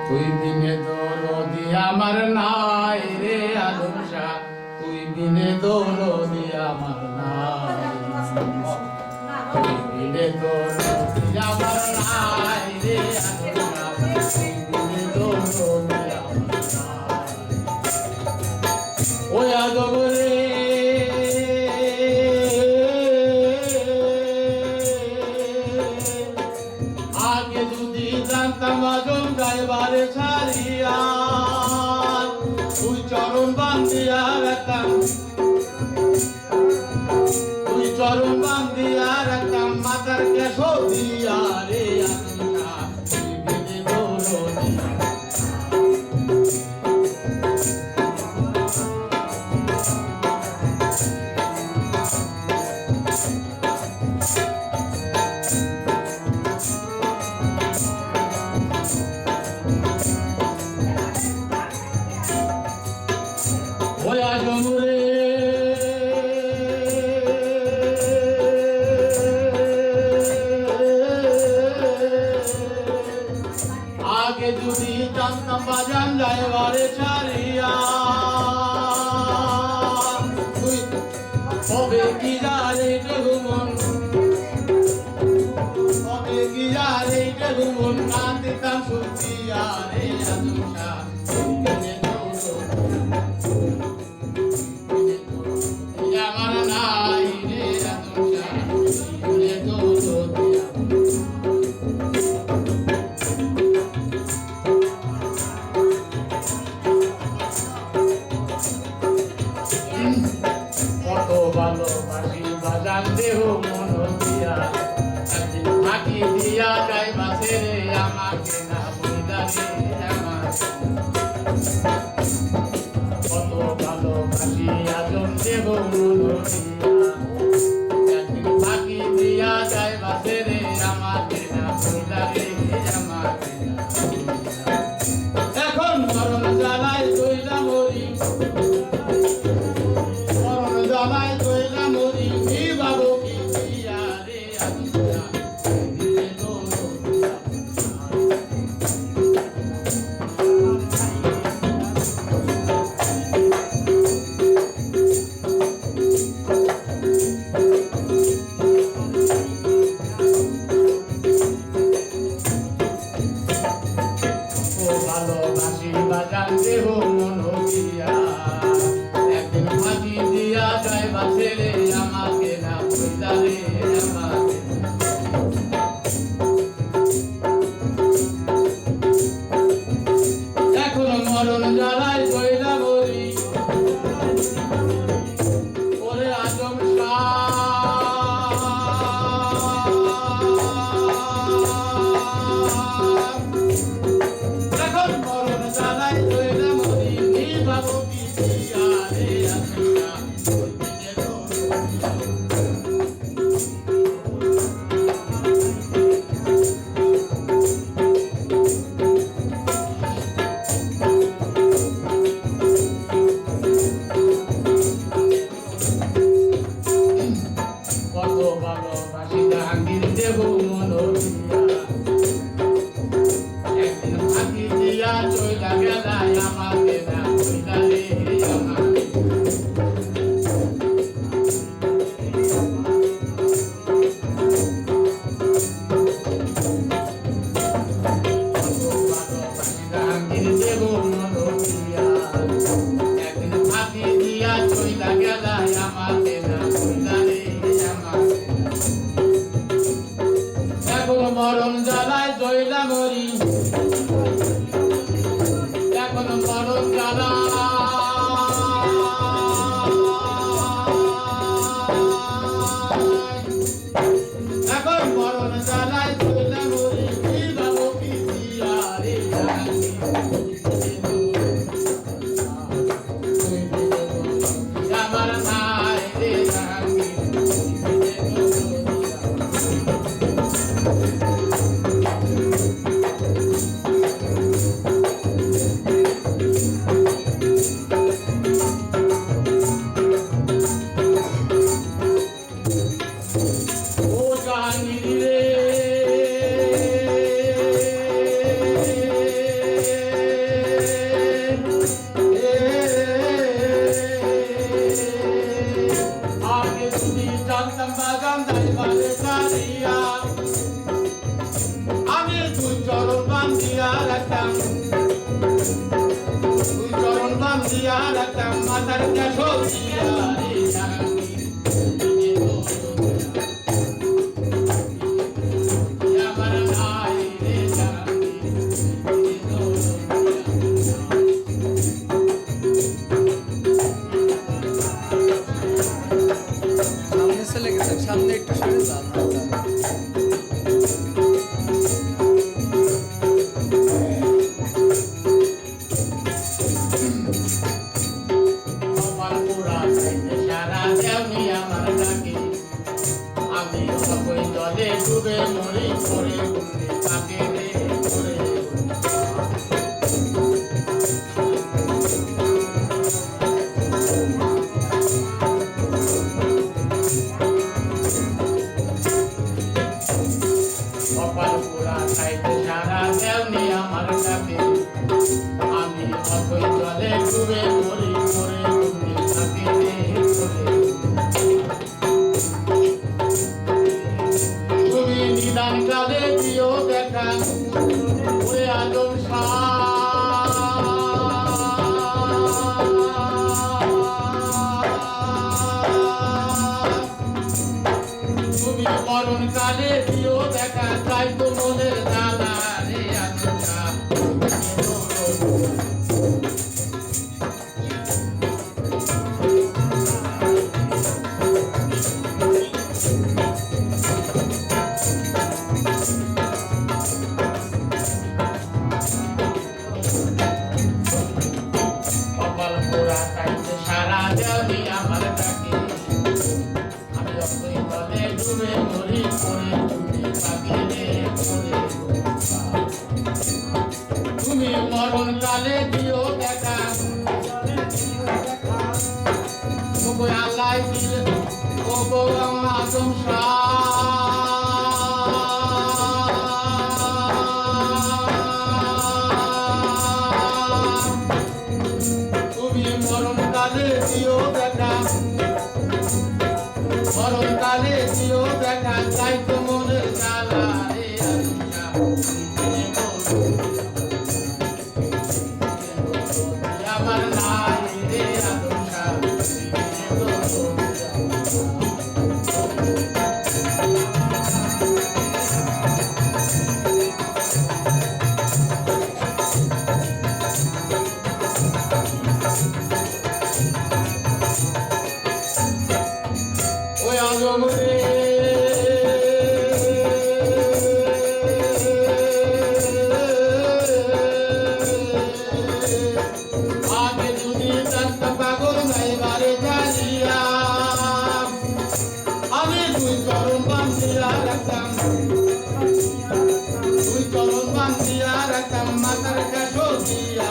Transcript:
তুই বিনে দরদি আমার নাই রে আলম শাহ, তুই বিনে দরদি আমার নাই, তুই বিনে দরদি আমার নাই রে আলম শাহ, তুই বিনে দরদি আমার নাই। ওই আদম রে আগে যদি জানতাম আজম গাইবারে ছাড়িয়া, তুই চরণ বান্ধিয়া রাখতাম, তুই চরণ বান্ধিয়া রাখতাম মাতার কেশ দিয়া রে আদম শাহ, তুই বিনে দরদি। ওই আজম রে আগে যদি জানতাম বাজান যাইবারে ছাড়িয়া, তুই কবে কি জানে রঘুমন, কবে কি জানে রঘুমন গান দিতাম শুনতিয়া রে আজম শাহ, তুই বিনে দরদি আমার নাই রে আদম শাহ, তুই বিনে দরদি। কত ভালোবাসি বাজান দেহ মন দিয়া, একদিন ফাঁকি দিয়া যাইবা ছেড়ে আমাকে না বইলা রে আমাকে। কত ভালোবাসি আজম দেহ মন দিয়া, একদিন ফাঁকি দিয়া যাইবা ছেড়ে আমাকে না বইলা রে আমাকে। এখন মরণ জ্বালায় কইলা মরি, মরণ জ্বালায় কইলা মরি, বাবু কি দিয়া রে আদম শাহ, তুই বিনে দরদি। ও ভালোবাসি বাজান দেহ মন দিয়া, একদিন ফাঁকি দিয়া যাইবা ছেড়ে আমাকে না বইলা রে আমাকে। এখন মরণ জ্বালায় কইলা মরি, ওরে আজম শাহ। এখন মরণ জ্বালায় কইলা মরি, বাবু কি দিয়া রে আদম শাহ, তুই বিনে দরদি। কত ভালোবাসি জাহাঙ্গীর দেব মন দিয়া, একদিন ফাঁকি দিয়া চইলা গেলাই আমাকে না বইলা রে আমাকে। কত ভালোবাসি জাহাঙ্গীর দেব মন দিয়া, একদিন ফাঁকি দিয়া চইলা গেলাই আমাকে না বইলা রে আমাকে। এখন মরণ জ্বালায় জইলা মরি, এখন মরণ জ্বালায়, এখন মরণ জ্বালায় জইলা মরি, বাবু কি দিয়া রে আমার নাই রে জাহাঙ্গীর, রাখতাম তুই চরণ বাম দিয়া রাখতাম মাথার ক্যাশো দিয়া রে জাহাঙ্গীর বিনে দৌলতিয়া আমার নাই রে জাহাঙ্গীর বিনে দৌলতিয়া সামনে চলে গেছেন, সামনে একটু সরে যান। আমি সকল জলে ডুবে মরি করে তাকে রে করে কপাল পোড়া খাইতে সারা দেওনি আমার কাছে আমি সকল জলে ডুবে মরি করে তাকে রে করে নিদান কালে দিও দেখা ওরে আদম তুমি মরণ কালে দিও দেখা তাই তো মনের জ্বালা রে আদম কপাল পোড়া খাইতে সারা দেওনি আমার কাছে আমি অতই তলে ডুবে মরি পড়ে তুমি তাকে রে পড়ে তুমি মরণ কালে দিও দেখা ওগো আল্লাহ দিলে ওগো আদম মরণ কালে দিও দেখা মরণ কালে দিও দেখা তাই তো মনের জ্বালা রে আমার নাই রে আদমসা ওই আদম রে আগে যদি জানতাম পাগল গাইবারে জানিয়া আমি দুই চরণ বান্ধিয়া রাখতাম দুই চরণ বান্ধিয়া রাখতাম মাথার কাছো দিয়া